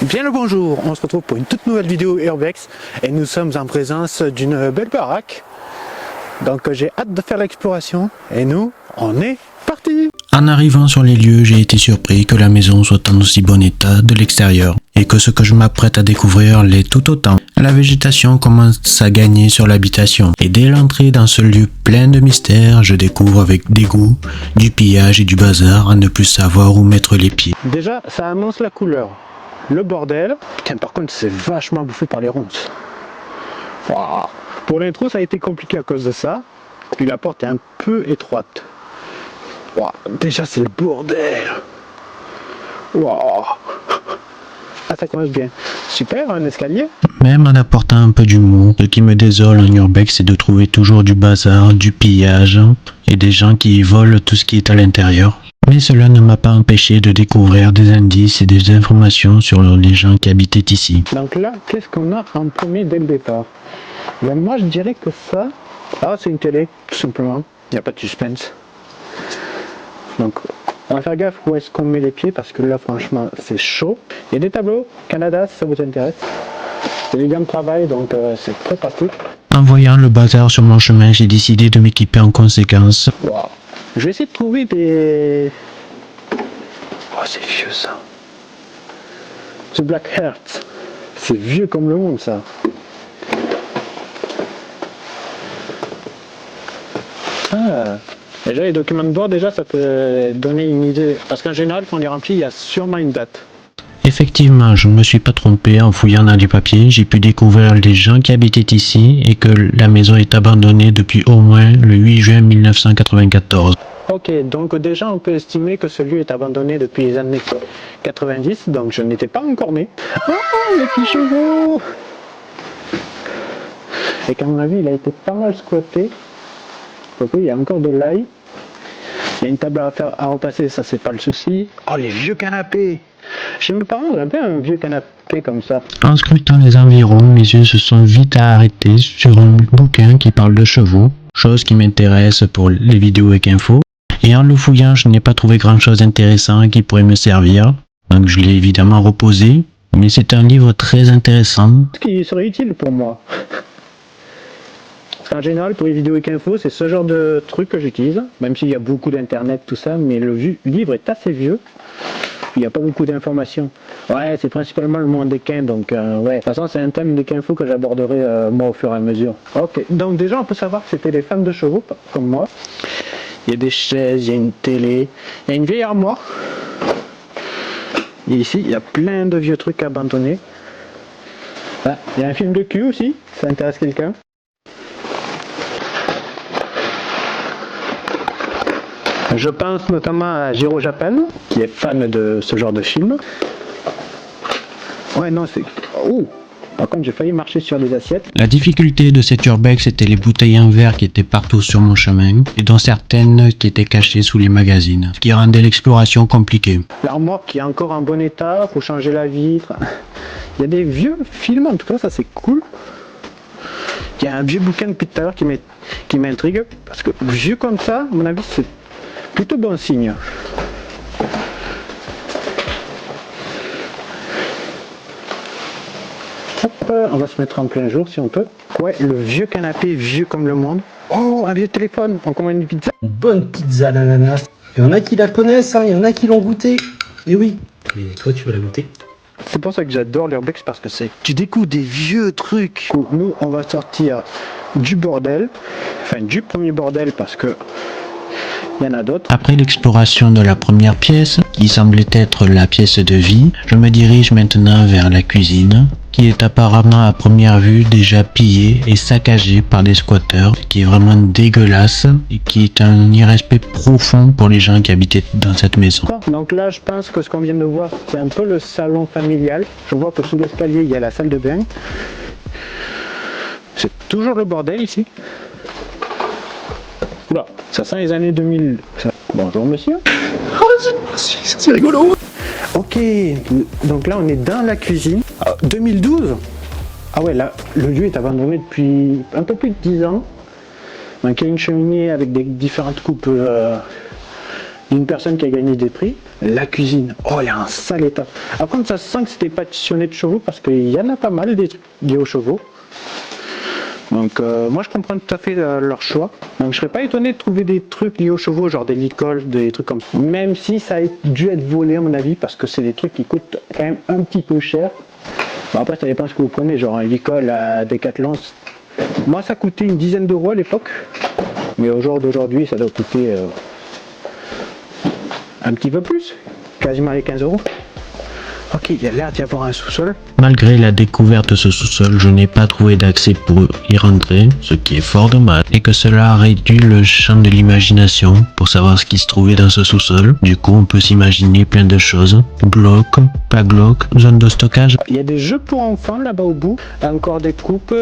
Bien le bonjour, on se retrouve pour une toute nouvelle vidéo Urbex et nous sommes en présence d'une belle baraque. Donc j'ai hâte de faire l'exploration et nous, on est parti. En arrivant sur les lieux, j'ai été surpris que la maison soit en aussi bon état de l'extérieur et que ce que je m'apprête à découvrir l'est tout autant. La végétation commence à gagner sur l'habitation et dès l'entrée dans ce lieu plein de mystères, je découvre avec dégoût du pillage et du bazar à ne plus savoir où mettre les pieds. Déjà, ça annonce la couleur. Le bordel. Putain, par contre, c'est vachement bouffé par les ronces. Wow. Pour l'intro, ça a été compliqué à cause de ça. Puis la porte est un peu étroite. Wow. Déjà, c'est le bordel. Wow. Ah, ça commence bien. Super, un escalier. Même en apportant un peu d'humour, ce qui me désole en urbex, c'est de trouver toujours du bazar, du pillage et des gens qui volent tout ce qui est à l'intérieur. Mais cela ne m'a pas empêché de découvrir des indices et des informations sur les gens qui habitaient ici. Donc là, qu'est-ce qu'on a en premier dès le départ? Ben, moi, je dirais que ça... Ah, c'est une télé, tout simplement. Il n'y a pas de suspense. Donc, on va faire gaffe où est-ce qu'on met les pieds, parce que là, franchement, c'est chaud. Il y a des tableaux, Canada, si ça vous intéresse. C'est des gants de travail, donc c'est très pratique. En voyant le bazar sur mon chemin, j'ai décidé de m'équiper en conséquence. Wow. Je vais essayer de trouver des... Oh, c'est vieux ça. The Black Heart. C'est vieux comme le monde ça. Ah. Déjà les documents de bord, déjà ça peut donner une idée. Parce qu'en général quand on les remplit, il y a sûrement une date. Effectivement, je ne me suis pas trompé en fouillant dans les papiers. J'ai pu découvrir les gens qui habitaient ici et que la maison est abandonnée depuis au moins le 8 juin 1994. Ok, donc déjà on peut estimer que ce lieu est abandonné depuis les années 90, donc je n'étais pas encore né. Oh, les petits chevaux! Et qu'à mon avis, il a été pas mal squatté. Donc oui, il y a encore de l'ail. Il y a une table à repasser, ça c'est pas le souci. Oh, les vieux canapés! Chez mes parents, on avait un vieux canapé comme ça. En scrutant les environs, mes yeux se sont vite arrêtés sur un bouquin qui parle de chevaux, chose qui m'intéresse pour les vidéos avec info. Et en le fouillant, je n'ai pas trouvé grand chose d'intéressant qui pourrait me servir, donc je l'ai évidemment reposé, mais c'est un livre très intéressant. Ce qui serait utile pour moi. En général, pour les vidéos avec info, c'est ce genre de truc que j'utilise, même s'il y a beaucoup d'internet, tout ça, mais le livre est assez vieux. Il n'y a pas beaucoup d'informations. Ouais, c'est principalement le monde des quins, donc ouais. De toute façon, c'est un thème des quinfos que j'aborderai moi au fur et à mesure. Ok, donc déjà, on peut savoir que c'était des femmes de chevaux, comme moi. Il y a des chaises, il y a une télé, il y a une vieille armoire. Et ici, il y a plein de vieux trucs abandonnés. Ah, il y a un film de cul aussi, ça intéresse quelqu'un. Je pense notamment à Jiro Japan, qui est fan de ce genre de film. Ouais, non, c'est... Oh! Par contre, j'ai failli marcher sur des assiettes. La difficulté de cet urbex, c'était les bouteilles en verre qui étaient partout sur mon chemin, et dont certaines qui étaient cachées sous les magazines, ce qui rendait l'exploration compliquée. L'armoire qui est encore en bon état, faut changer la vitre. Il y a des vieux films, en tout cas, ça c'est cool. Il y a un vieux bouquin depuis tout à l'heure qui m'intrigue, parce que vieux comme ça, à mon avis, c'est plutôt bon signe. Hop, on va se mettre en plein jour si on peut. Ouais, le vieux canapé, vieux comme le monde. Oh, un vieux téléphone, on commande une pizza. Une bonne pizza à l'ananas. Il y en a qui la connaissent, hein, il y en a qui l'ont goûté. Et oui. Mais toi, tu vas la goûter. C'est pour ça que j'adore l'urbex, parce que tu découvres des vieux trucs. Nous, on va sortir du bordel, enfin du premier bordel, parce que il y en a d'autres. Après l'exploration de la première pièce, qui semblait être la pièce de vie, je me dirige maintenant vers la cuisine, qui est apparemment à première vue déjà pillée et saccagée par des squatteurs, ce qui est vraiment dégueulasse et qui est un irrespect profond pour les gens qui habitaient dans cette maison. Donc là, je pense que ce qu'on vient de voir, c'est un peu le salon familial. Je vois que sous l'escalier, il y a la salle de bain. C'est toujours le bordel ici. Oula, ça sent les années 2000. Bonjour monsieur. Oh, c'est rigolo. Ok, donc là on est dans la cuisine. 2012. Ah ouais, là, le lieu est abandonné depuis un peu plus de 10 ans. Donc il y a une cheminée avec des différentes coupes d'une personne qui a gagné des prix. La cuisine, oh, elle est en sale état. Par contre, ça se sent que c'était passionné de chevaux parce qu'il y en a pas mal des trucs liés aux chevaux. Donc moi je comprends tout à fait leur choix. Donc je serais pas étonné de trouver des trucs liés aux chevaux, genre des licoles, des trucs comme ça. Même si ça a dû être volé à mon avis, parce que c'est des trucs qui coûtent quand même un petit peu cher. Bon, après ça dépend ce que vous prenez, genre un licol à Decathlon. Moi ça coûtait une dizaine d'euros à l'époque. Mais au jour d'aujourd'hui ça doit coûter un petit peu plus. Quasiment les 15 euros. Ok, il y a l'air d'y avoir un sous-sol. Malgré la découverte de ce sous-sol, je n'ai pas trouvé d'accès pour y rentrer, ce qui est fort dommage, et que cela a réduit le champ de l'imagination pour savoir ce qui se trouvait dans ce sous-sol. Du coup, on peut s'imaginer plein de choses. Blocs, pas blocs, zone de stockage. Il y a des jeux pour enfants là-bas au bout, encore des coupes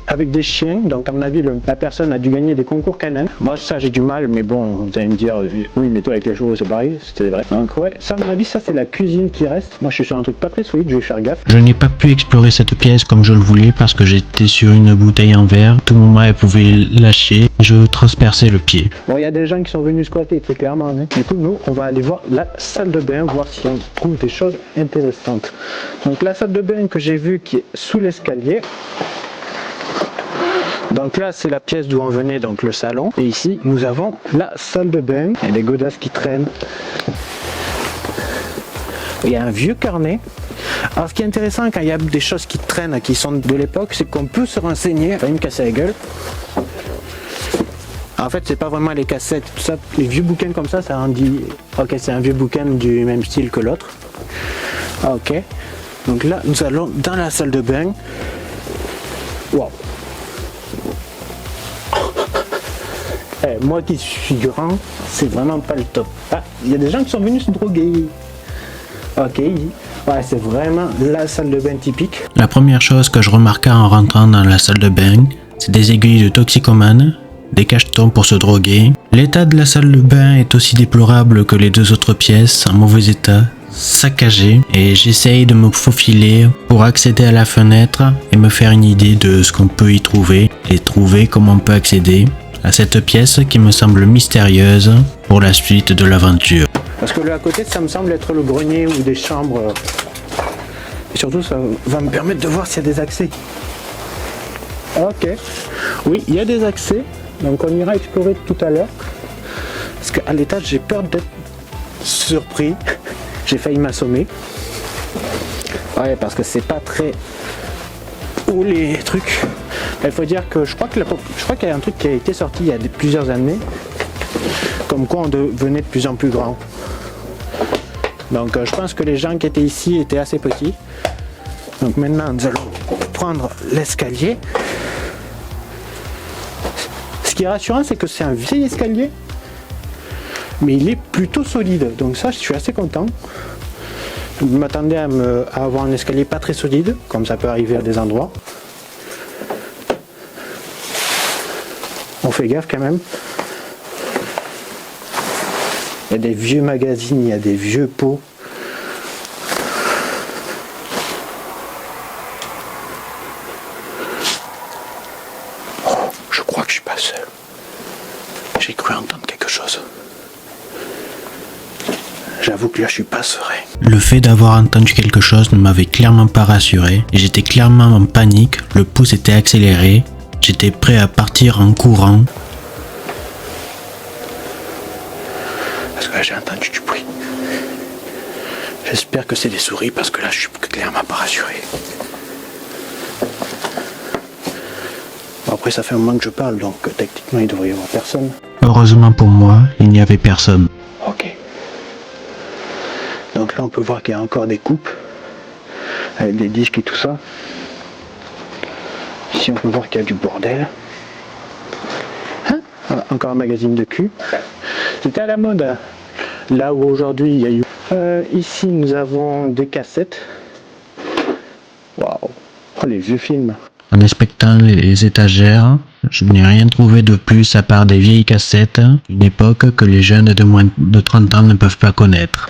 avec des chiens, donc à mon avis la personne a dû gagner des concours canins. Moi ça j'ai du mal, mais bon, vous allez me dire, oui mais toi avec les chevaux c'est pareil, c'était vrai. Donc ouais, ça à mon avis ça c'est la cuisine qui reste. Moi je suis sur un truc pas très solide, je vais faire gaffe. Je n'ai pas pu explorer cette pièce comme je le voulais parce que j'étais sur une bouteille en verre. À tout moment elle pouvait lâcher, je transperçais le pied. Bon, il y a des gens qui sont venus squatter très clairement, hein. Du coup nous on va aller voir la salle de bain, voir si on trouve des choses intéressantes. Donc la salle de bain que j'ai vue qui est sous l'escalier. Donc là c'est la pièce d'où on venait, donc le salon. Et ici nous avons la salle de bain. Il y a des godasses qui traînent. Il y a un vieux carnet. Alors ce qui est intéressant quand il y a des choses qui traînent, qui sont de l'époque, c'est qu'on peut se renseigner. Pas me casser la gueule. En fait c'est pas vraiment les cassettes, tout ça. Les vieux bouquins comme ça en dit, ok c'est un vieux bouquin du même style que l'autre. Ok. Donc là nous allons dans la salle de bain. Wow. Moi qui suis grand, c'est vraiment pas le top. Ah, il y a des gens qui sont venus se droguer. Ok, ouais, c'est vraiment la salle de bain typique. La première chose que je remarqua en rentrant dans la salle de bain, c'est des aiguilles de toxicomane, des cachetons pour se droguer. L'état de la salle de bain est aussi déplorable que les deux autres pièces, en mauvais état, saccagées, et j'essaye de me faufiler pour accéder à la fenêtre et me faire une idée de ce qu'on peut y trouver, et trouver comment on peut accéder à cette pièce qui me semble mystérieuse pour la suite de l'aventure. Parce que là à côté ça me semble être le grenier ou des chambres. Et surtout ça va me permettre de voir s'il y a des accès. Ok. Oui, il y a des accès. Donc on ira explorer tout à l'heure. Parce qu'à l'étage j'ai peur d'être surpris. J'ai failli m'assommer. Ouais, parce que c'est pas très haut les trucs. Il faut dire que je crois qu'il y a un truc qui a été sorti il y a plusieurs années. Comme quoi on devenait de plus en plus grand. Donc je pense que les gens qui étaient ici étaient assez petits. Donc maintenant nous allons prendre l'escalier. Ce qui est rassurant c'est que c'est un vieil escalier. Mais il est plutôt solide. Donc ça je suis assez content. Je m'attendais à avoir un escalier pas très solide. Comme ça peut arriver à des endroits. On fait gaffe quand même. Il y a des vieux magazines, il y a des vieux pots. Oh, je crois que je suis pas seul. J'ai cru entendre quelque chose. J'avoue que là je suis pas serein. Le fait d'avoir entendu quelque chose ne m'avait clairement pas rassuré. J'étais clairement en panique, le pouce était accéléré. J'étais prêt à partir en courant. Parce que là j'ai entendu du bruit. J'espère que c'est des souris parce que là je suis clairement pas rassuré. Bon, après ça fait un moment que je parle donc techniquement il devrait y avoir personne. Heureusement pour moi, il n'y avait personne. Ok. Donc là on peut voir qu'il y a encore des coupes avec des disques et tout ça. Ici on peut voir qu'il y a du bordel. Hein, voilà, encore un magazine de cul. C'était à la mode. Hein. Là où aujourd'hui il y a eu... ici nous avons des cassettes. Waouh. Oh les vieux films. En inspectant les étagères, je n'ai rien trouvé de plus à part des vieilles cassettes, une époque que les jeunes de moins de 30 ans ne peuvent pas connaître.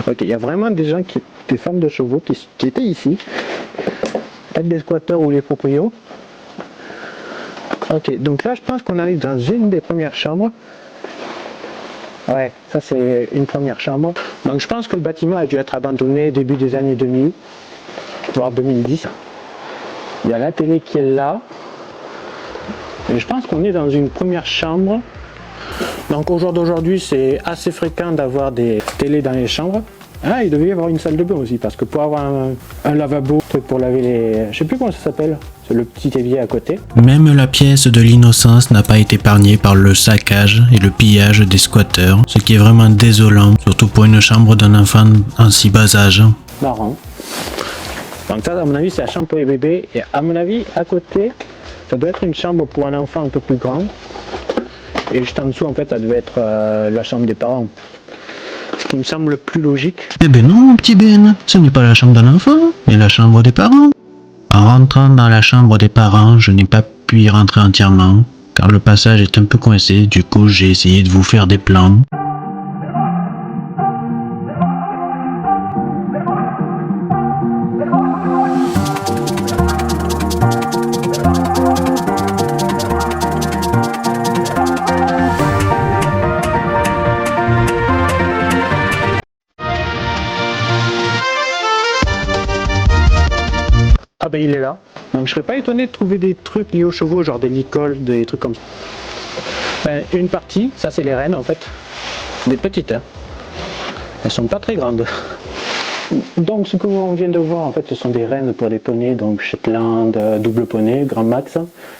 Ok, il y a vraiment des gens des femmes de chevaux qui étaient ici. Peut-être des squatteurs ou les proprios. Ok, donc là je pense qu'on arrive dans une des premières chambres. Ouais, ça c'est une première chambre. Donc je pense que le bâtiment a dû être abandonné début des années 2000, voire 2010. Il y a la télé qui est là. Et je pense qu'on est dans une première chambre. Donc au jour d'aujourd'hui, c'est assez fréquent d'avoir des télés dans les chambres. Ah, il devait y avoir une salle de bain aussi, parce que pour avoir un lavabo, truc pour laver les... Je sais plus comment ça s'appelle, c'est le petit évier à côté. Même la pièce de l'innocence n'a pas été épargnée par le saccage et le pillage des squatteurs, ce qui est vraiment désolant, surtout pour une chambre d'un enfant en si bas âge. Marrant. Donc ça, à mon avis, c'est la chambre pour les bébés. Et à mon avis, à côté, ça doit être une chambre pour un enfant un peu plus grand. Et juste en dessous, en fait, ça devait être la chambre des parents. Ce qui me semble le plus logique. Eh ben non, mon petit Ben, ce n'est pas la chambre d'un enfant, mais la chambre des parents. En rentrant dans la chambre des parents, je n'ai pas pu y rentrer entièrement, car le passage est un peu coincé, du coup j'ai essayé de vous faire des plans. Ah ben il est là. Donc je serais pas étonné de trouver des trucs liés aux chevaux, genre des licoles, des trucs comme ça. Ben, une partie, ça c'est les rennes en fait. Des petites, hein. Elles sont pas très grandes. Donc ce que on vient de voir en fait, ce sont des rennes pour des poneys, donc Shetland, double poney, grand max,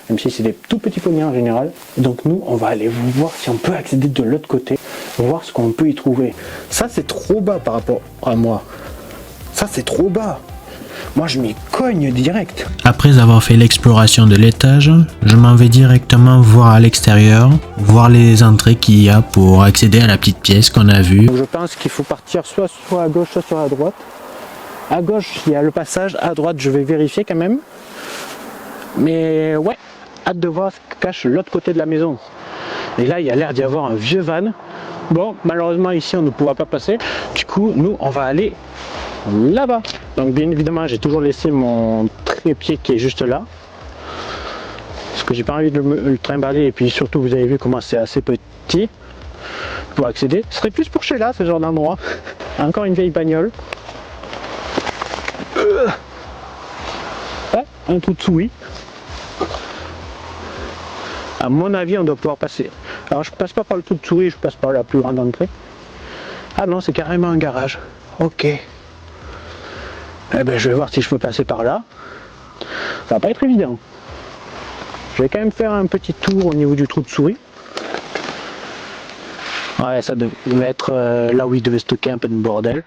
même si c'est des tout petits poneys en général. Donc nous on va aller voir si on peut accéder de l'autre côté, voir ce qu'on peut y trouver. Ça c'est trop bas par rapport à moi. Ça c'est trop bas. Moi je m'y cogne direct. Après avoir fait l'exploration de l'étage, je m'en vais directement voir à l'extérieur, voir les entrées qu'il y a pour accéder à la petite pièce qu'on a vue. Donc je pense qu'il faut partir soit à gauche, soit sur la droite. À gauche il y a le passage, à droite je vais vérifier quand même. Mais ouais, hâte de voir ce que cache l'autre côté de la maison. Et là il y a l'air d'y avoir un vieux van. Bon, malheureusement ici on ne pourra pas passer. Du coup nous on va aller là-bas. Donc bien évidemment j'ai toujours laissé mon trépied qui est juste là, parce que j'ai pas envie de le trimballer, et puis surtout vous avez vu comment c'est assez petit pour accéder. Ce serait plus pour chez là, ce genre d'endroit. Encore une vieille bagnole. Ouais, un Tutsui. À mon avis on doit pouvoir passer. Alors je passe pas par le Tutsui, je passe par la plus grande entrée. Ah non, c'est carrément un garage. Ok. Eh ben, je vais voir si je peux passer par là. Ça va pas être évident. Je vais quand même faire un petit tour au niveau du trou de souris. Ouais, ça devait être là où il devait stocker un peu de bordel.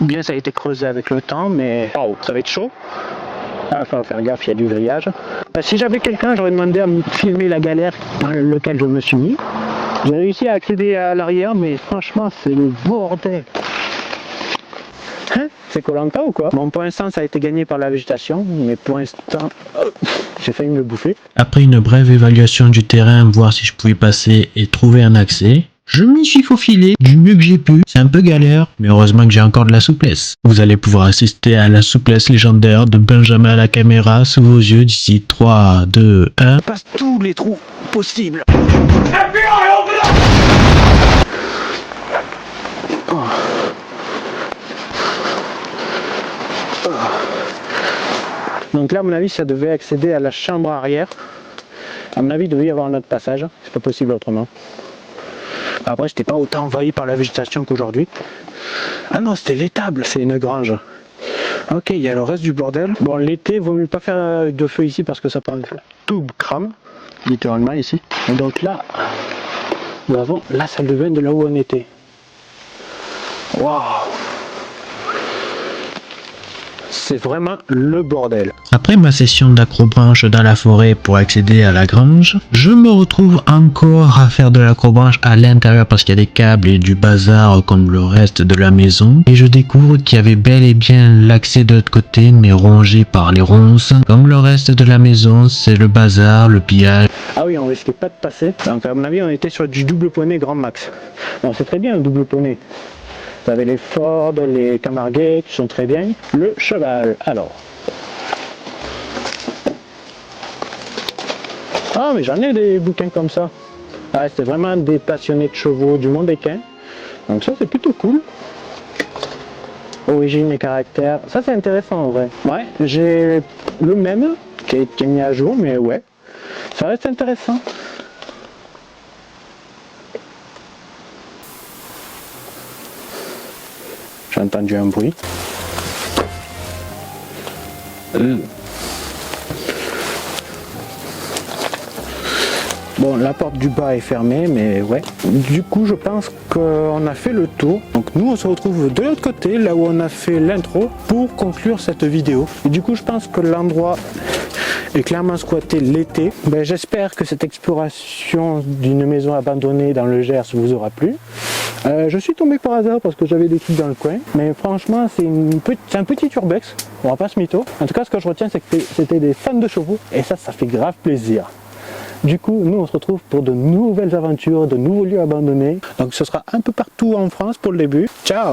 Ou bien ça a été creusé avec le temps, mais oh, ça va être chaud. Ah, faut faire gaffe, il y a du grillage. Si j'avais quelqu'un, j'aurais demandé à me filmer la galère dans laquelle je me suis mis. J'ai réussi à accéder à l'arrière, mais franchement, c'est le bordel. Hein? C'est Koh-Lanta ou quoi? Bon, pour l'instant ça a été gagné par la végétation, mais pour l'instant j'ai failli me bouffer. Après une brève évaluation du terrain, voir si je pouvais passer et trouver un accès, je m'y suis faufilé du mieux que j'ai pu. C'est un peu galère, mais heureusement que j'ai encore de la souplesse. Vous allez pouvoir assister à la souplesse légendaire de Benjamin à la caméra sous vos yeux d'ici 3, 2, 1. Je passe tous les trous possibles. Donc là, à mon avis, ça devait accéder à la chambre arrière. À mon avis, il devait y avoir un autre passage. C'est pas possible autrement. Après, j'étais pas autant envahi par la végétation qu'aujourd'hui. Ah non, c'était l'étable, c'est une grange. Ok, il y a le reste du bordel. Bon, l'été, vaut mieux pas faire de feu ici parce que ça prend tout crame, littéralement ici. Et donc là, nous avons la salle de bain de là où on était. Waouh! C'est vraiment le bordel. Après ma session d'acrobranche dans la forêt pour accéder à la grange, je me retrouve encore à faire de l'acrobranche à l'intérieur parce qu'il y a des câbles et du bazar comme le reste de la maison. Et je découvre qu'il y avait bel et bien l'accès de l'autre côté mais rongé par les ronces. Comme le reste de la maison, c'est le bazar, le pillage. Ah oui, on risquait pas de passer. Donc à mon avis, on était sur du double poney grand max. Bon, c'est très bien un double poney. Vous avez les Ford, les Camargue qui sont très bien. Le cheval, alors. Ah, mais j'en ai des bouquins comme ça. Ouais, c'était vraiment des passionnés de chevaux du Mont des Quins. Donc ça c'est plutôt cool. Origine et caractère, ça c'est intéressant en vrai. Ouais, j'ai le même qui a été mis à jour, mais ouais, ça reste intéressant. J'ai entendu un bruit. Bon, la porte du bas est fermée, mais ouais. Du coup, je pense qu'on a fait le tour. Donc nous, on se retrouve de l'autre côté, là où on a fait l'intro, pour conclure cette vidéo. Et du coup, je pense que l'endroit est clairement squatté l'été. Ben, j'espère que cette exploration d'une maison abandonnée dans le Gers vous aura plu. Je suis tombé par hasard parce que j'avais des trucs dans le coin, mais franchement c'est un petit urbex, on va pas se mytho. En tout cas, ce que je retiens, c'est que c'était des fans de chevaux, et ça fait grave plaisir. Du coup, nous on se retrouve pour de nouvelles aventures, de nouveaux lieux abandonnés. Donc ce sera un peu partout en France pour le début. Ciao!